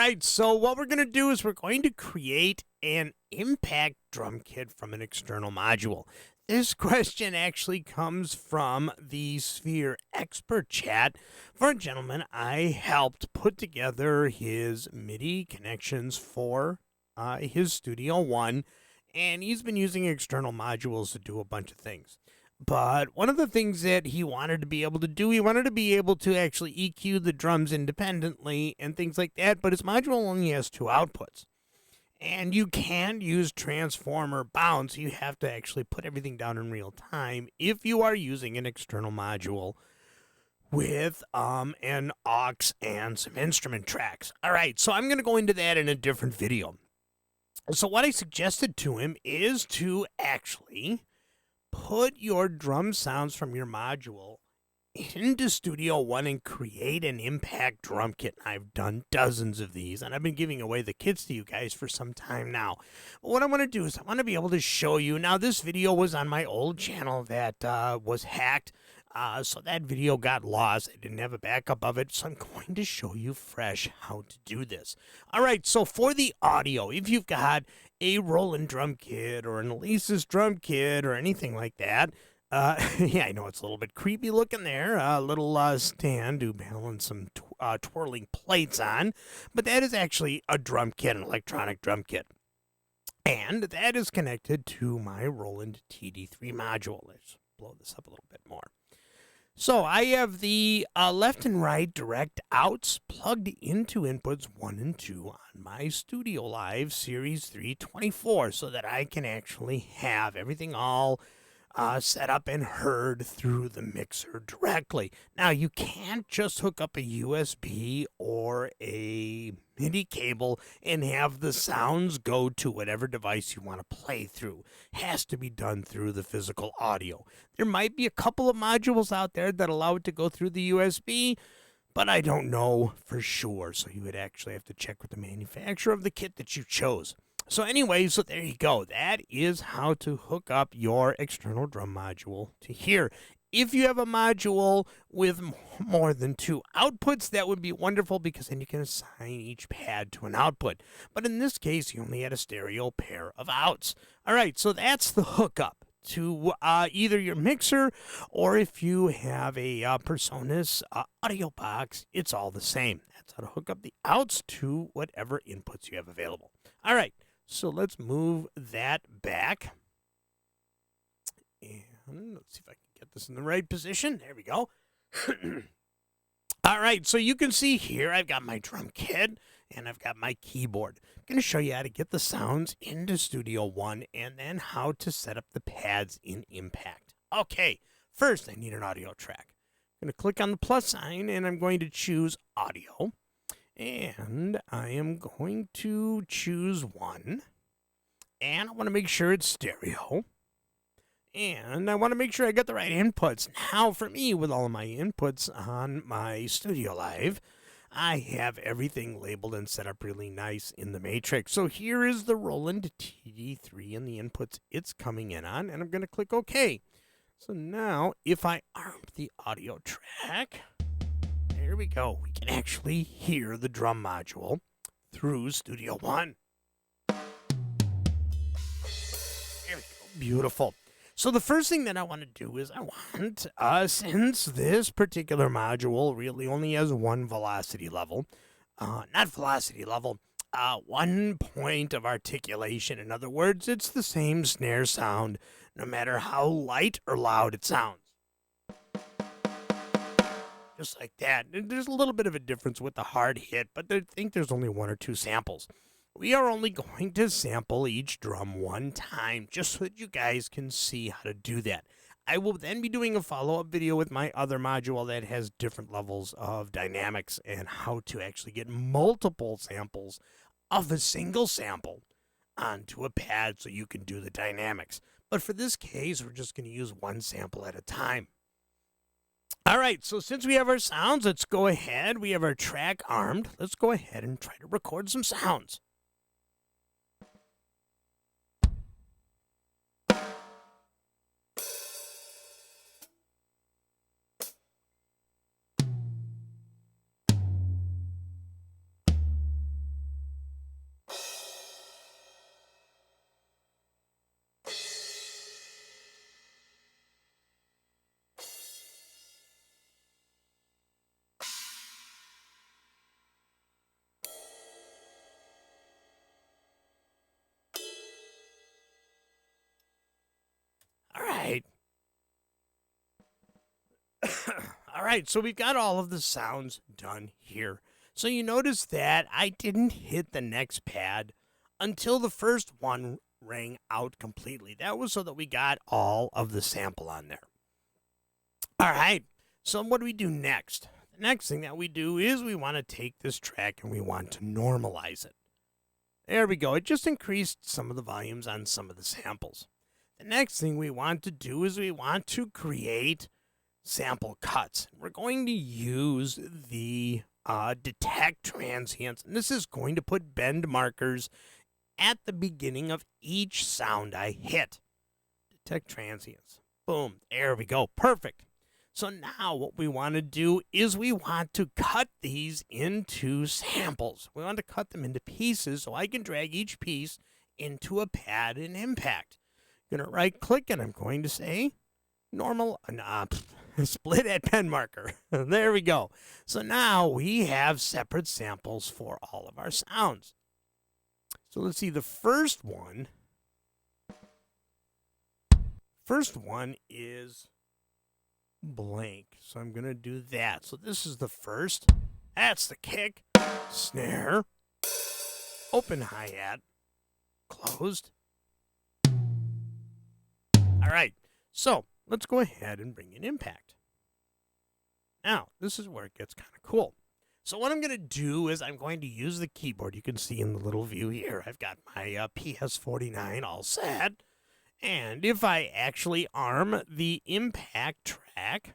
right, so what we're going to do is we're going to create an impact drum kit from an external module. This question actually comes from the Sphere Expert Chat for a gentleman I helped put together his MIDI connections for his Studio One, and he's been using external modules to do a bunch of things. But one of the things that he wanted to be able to do, he wanted to be able to actually EQ the drums independently and things like that, but his module only has two outputs. And you can use transformer bounds. You have to actually put everything down in real time if you are using an external module with an aux and some instrument tracks. All right, so I'm going to go into that in a different video. So what I suggested to him is to actually put your drum sounds from your module into Studio One and create an impact drum kit. I've done dozens of these, and I've been giving away the kits to you guys for some time now. But what I want to do is I want to be able to show you. Now, this video was on my old channel that was hacked, so that video got lost. I didn't have a backup of it, so I'm going to show you fresh how to do this. All right, so for the audio, if you've got a Roland drum kit or an Alesis drum kit or anything like that, yeah, I know it's a little bit creepy looking there. A little stand to balance some twirling plates on. But that is actually a drum kit, an electronic drum kit. And that is connected to my Roland TD3 module. Let's blow this up a little bit more. So I have the left and right direct outs plugged into inputs 1 and 2 on my Studio Live Series 324 so that I can actually have everything all set up and heard through the mixer directly. Now, you can't just hook up a USB or a MIDI cable and have the sounds go to whatever device you want to play through. It has to be done through the physical audio. There might be a couple of modules out there that allow it to go through the USB, but I don't know for sure. So you would actually have to check with the manufacturer of the kit that you chose. So anyway, so there you go. That is how to hook up your external drum module to here. If you have a module with more than two outputs, that would be wonderful because then you can assign each pad to an output. But in this case, you only had a stereo pair of outs. All right, so that's the hookup to either your mixer or if you have a PreSonus audio box, it's all the same. That's how to hook up the outs to whatever inputs you have available. All right. So let's move that back. And let's see if I can get this in the right position. There we go. All right, so you can see here I've got my drum kit and I've got my keyboard. I'm going to show you how to get the sounds into Studio One and then how to set up the pads in Impact. Okay, first I need an audio track. I'm going to click on the plus sign and I'm going to choose audio. And I am going to choose one. And I want to make sure it's stereo. And I want to make sure I got the right inputs. Now, for me, with all of my inputs on my Studio Live, I have everything labeled and set up really nice in the matrix. So here is the Roland TD3 and the inputs it's coming in on. And I'm going to click OK. So now, if I arm the audio track, there we go. We can actually hear the drum module through Studio One. There we go. Beautiful. So the first thing that I want to do is I want, since this particular module really only has one velocity level, one point of articulation. In other words, it's the same snare sound no matter how light or loud it sounds. Just like that. There's a little bit of a difference with the hard hit, but I think there's only one or two samples. We are only going to sample each drum one time, just so that you guys can see how to do that. I will then be doing a follow-up video with my other module that has different levels of dynamics and how to actually get multiple samples of a single sample onto a pad so you can do the dynamics. But for this case, we're just going to use one sample at a time. All right, so since we have our sounds, let's go ahead. We have our track armed. Let's go ahead and try to record some sounds. All right, so we've got all of the sounds done here. So you notice that I didn't hit the next pad until the first one rang out completely. That was so that we got all of the sample on there. All right, so what do we do next? The next thing that we do is we want to take this track and we want to normalize it. There we go. It just increased some of the volumes on some of the samples. The next thing we want to do is we want to create sample cuts. We're going to use the detect transients, and this is going to put bend markers at the beginning of each sound I hit. Detect transients. Boom. There we go. Perfect. So now what we want to do is we want to cut these into samples. We want to cut them into pieces so I can drag each piece into a pad and impact. I'm going to right click and I'm going to say split at pen marker. There we go. So now we have separate samples for all of our sounds. So let's see, the first one is blank. So I'm going to do that. So this is the first. That's the kick, snare, open hi-hat, closed. All right. So let's go ahead and bring in impact. Now, this is where it gets kind of cool. So what I'm going to do is I'm going to use the keyboard. You can see in the little view here, I've got my PS49 all set. And if I actually arm the impact track,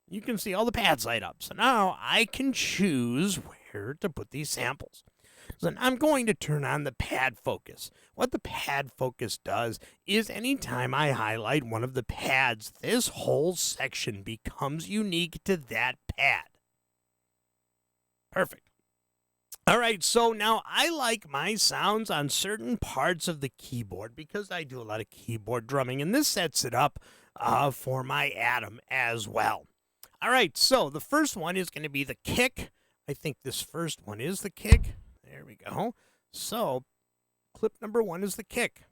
you can see all the pads light up. So now I can choose where to put these samples. So now I'm going to turn on the pad focus. What the pad focus does is anytime I highlight one of the pads, this whole section becomes unique to that pad. Perfect. All right, so now I like my sounds on certain parts of the keyboard because I do a lot of keyboard drumming, and this sets it up for my Atom as well. All right, so the first one is going to be the kick. I think this first one is the kick. There we go. So clip number 1 is the kick.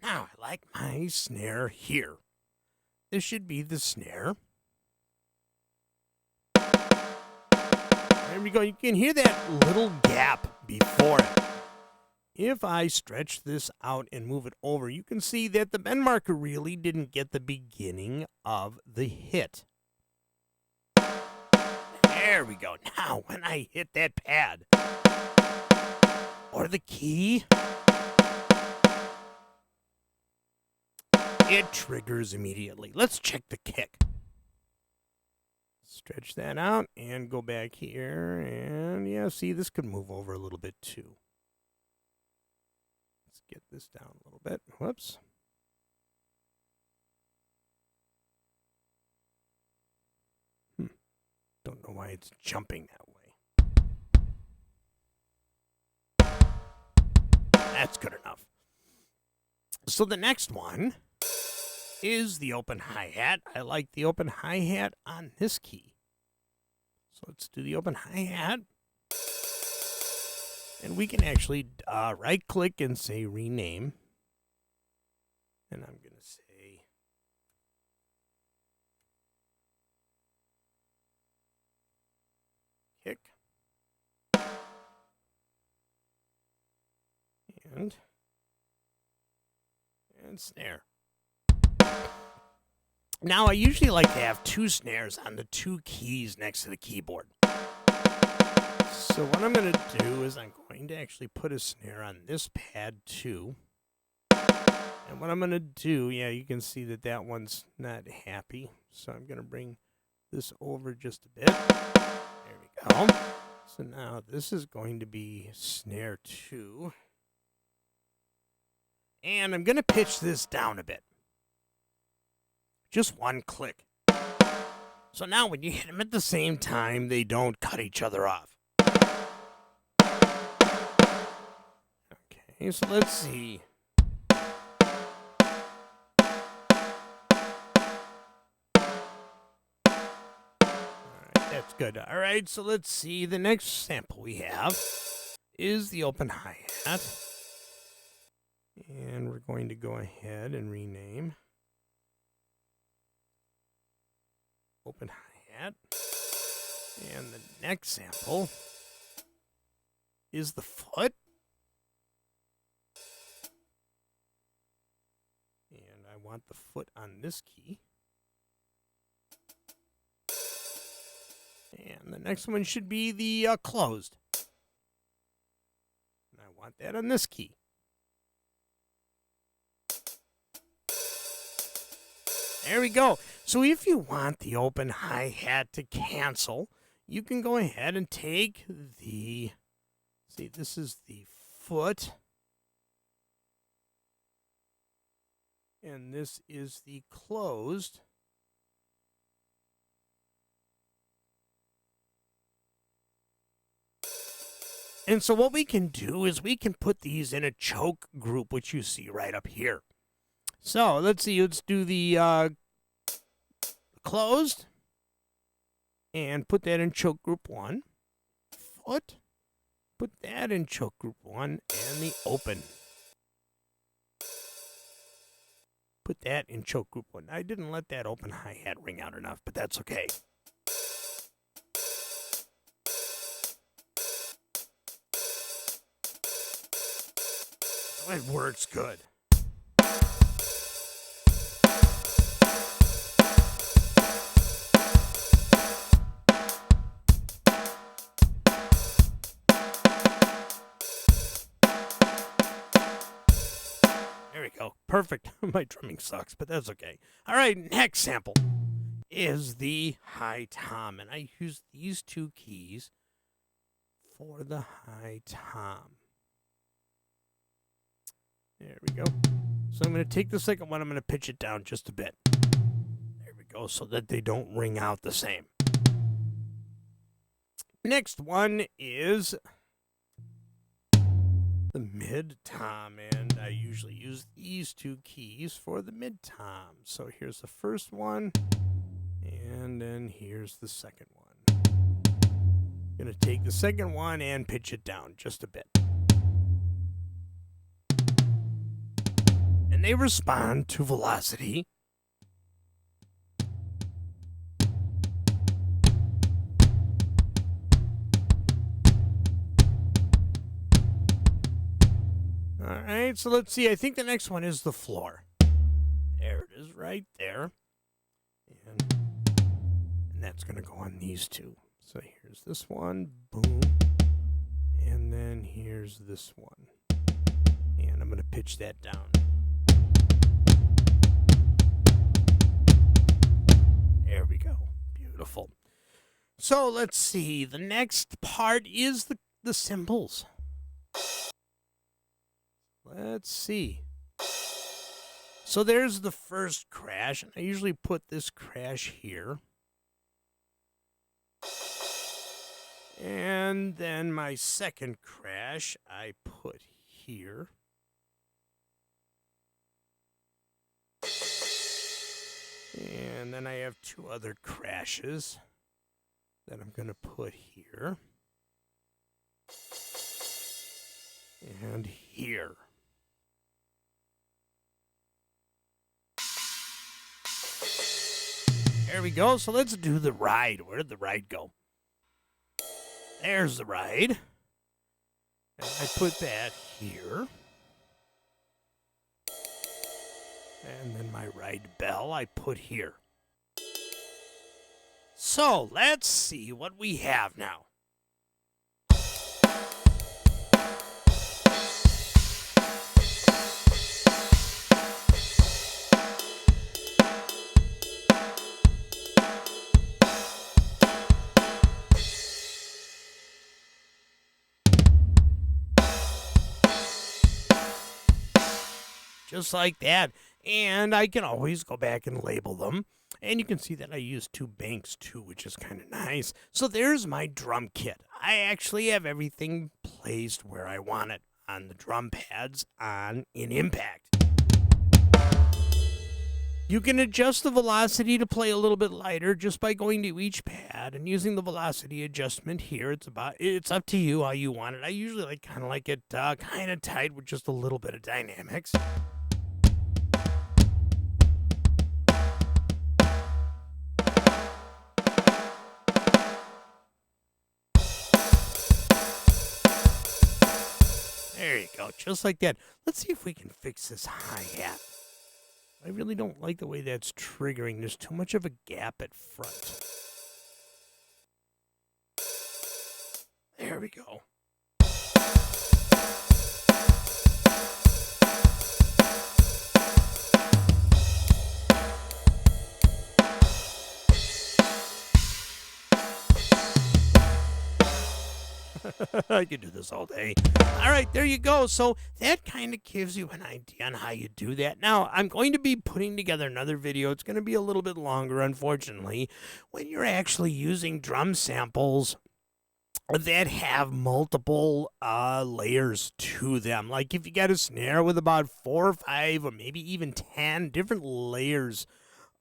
Now I like my snare here. This should be the snare. There we go. You can hear that little gap before it. If I stretch this out and move it over, you can see that the bend marker really didn't get the beginning of the hit. There we go. Now, when I hit that pad or the key, it triggers immediately. Let's check the kick. Stretch that out and go back here. And yeah, see, this could move over a little bit too. Let's get this down a little bit. Whoops. Don't know why it's jumping that way. That's good enough. So the next one is the open hi-hat. I like the open hi-hat on this key. So let's do the open hi-hat. And we can actually right-click and say rename. And I'm going to say kick. And snare. Now, I usually like to have 2 snares on the 2 keys next to the keyboard. So what I'm going to do is I'm going to actually put a snare on this pad too. And what I'm going to do, yeah, you can see that that one's not happy. So I'm going to bring this over just a bit. There we go. So now this is going to be snare 2. And I'm going to pitch this down a bit. Just 1 click. So now when you hit them at the same time, they don't cut each other off. Okay, so let's see. Alright, that's good. Alright, so let's see. The next sample we have is the open hi-hat. And we're going to go ahead and rename. open hi-hat. And the next sample is the foot. And I want the foot on this key. And the next one should be the closed. And I want that on this key. There we go. So if you want the open hi-hat to cancel, you can go ahead and take the, see, this is the foot. And this is the closed. And so what we can do is we can put these in a choke group, which you see right up here. So let's see, let's do the closed and put that in choke group 1. Foot, put that in choke group 1, and the open. Put that in choke group 1. I didn't let that open hi-hat ring out enough, but that's okay. It works good. There we go. Perfect. My drumming sucks, but that's okay. All right, next sample is the high tom, and I use these two keys for the high tom. There we go. So I'm going to take the second one. I'm going to pitch it down just a bit. There we go, so that they don't ring out the same. Next one is the mid-tom, and I usually use these two keys for the mid-tom. So here's the first one, and then here's the second one. I'm going to take the second one and pitch it down just a bit. And they respond to velocity. All right, so let's see. I think the next one is the floor. There it is right there. And that's going to go on these two. So here's this one. Boom. And then here's this one. And I'm going to pitch that down. There we go. Beautiful. So let's see. The next part is the cymbals. Let's see. So there's the first crash. I usually put this crash here. And then my second crash I put here. And then I have two other crashes that I'm going to put here. And here. There we go. So let's do the ride. Where did the ride go? There's the ride. And I put that here. And then my ride bell I put here. So let's see what we have now. Just like that. And I can always go back and label them. And you can see that I use two banks too, which is kind of nice. So there's my drum kit. I actually have everything placed where I want it on the drum pads in Impact. You can adjust the velocity to play a little bit lighter just by going to each pad and using the velocity adjustment here. It's up to you how you want it. I usually kind of like it kind of tight with just a little bit of dynamics. There you go, just like that. Let's see if we can fix this hi-hat. I really don't like the way that's triggering. There's too much of a gap at front. There we go. I could do this all day. All right, there you go. So that kind of gives you an idea on how you do that. Now, I'm going to be putting together another video. It's going to be a little bit longer, unfortunately, when you're actually using drum samples that have multiple layers to them. Like if you got a snare with about 4 or 5 or maybe even 10 different layers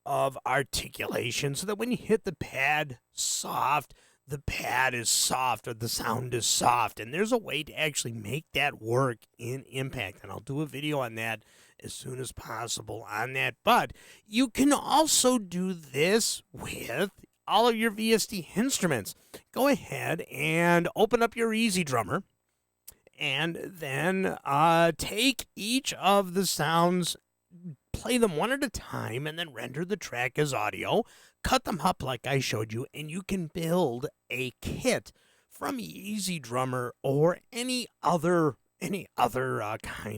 of articulation, so that when you hit the pad soft, the pad is soft or the sound is soft. And there's a way to actually make that work in Impact. And I'll do a video on that as soon as possible on that. But you can also do this with all of your VST instruments. Go ahead and open up your Easy Drummer. And then take each of the sounds, play them one at a time, and then render the track as audio. Cut them up like I showed you, and you can build a kit from Easy Drummer or any other kind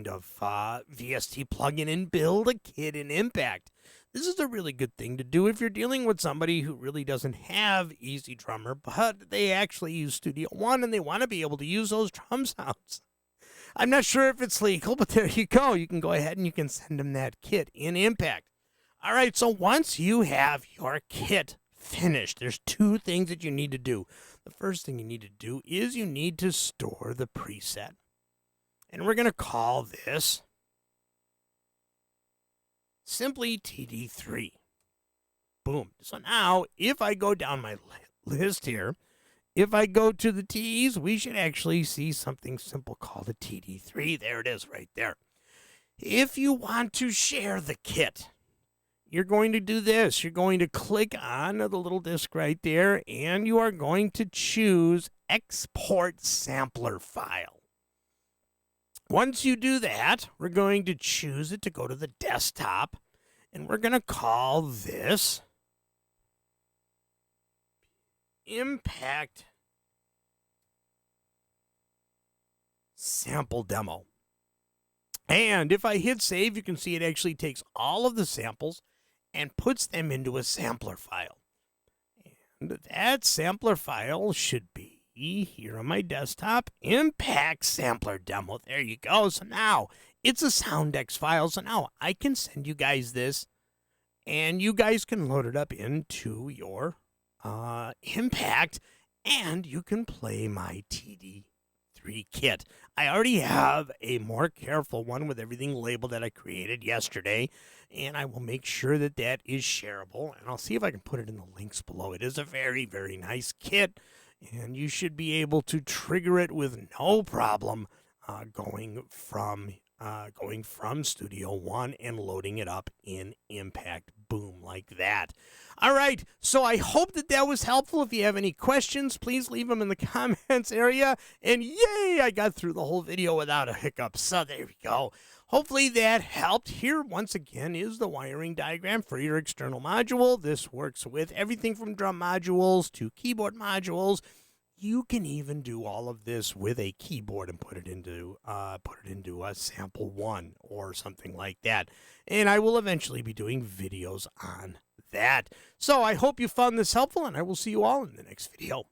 of VST plugin, and build a kit in Impact. This is a really good thing to do if you're dealing with somebody who really doesn't have Easy Drummer, but they actually use Studio One and they want to be able to use those drum sounds. I'm not sure if it's legal, but there you go. You can go ahead and you can send them that kit in Impact. All right, so once you have your kit finished, there's 2 things that you need to do. The first thing you need to do is you need to store the preset. And we're going to call this simply TD3. Boom. So now, if I go down my list here, if I go to the T's, we should actually see something simple called a TD3. There it is right there. If you want to share the kit, you're going to do this. You're going to click on the little disc right there, and you are going to choose Export Sampler File. Once you do that, we're going to choose it to go to the desktop, and we're going to call this Impact Sample Demo. And if I hit save, you can see it actually takes all of the samples and puts them into a sampler file. And that sampler file should be here on my desktop, Impact Sampler Demo. There you go. So now it's a SoundX file. So now I can send you guys this, and you guys can load it up into your Impact, and you can play my TD3 kit. I already have a more careful one with everything labeled that I created yesterday, and I will make sure that that is shareable, and I'll see if I can put it in the links below. It is a very, very nice kit, and you should be able to trigger it with no problem going from Studio One and loading it up in Impact. Boom, like that. All right, so I hope that that was helpful. If you have any questions, please leave them in the comments area. And yay, I got through the whole video without a hiccup. So there we go. Hopefully that helped. Here, once again, is the wiring diagram for your external module. This works with everything from drum modules to keyboard modules. You can even do all of this with a keyboard and put it into a sample one or something like that. And I will eventually be doing videos on that. So I hope you found this helpful, and I will see you all in the next video.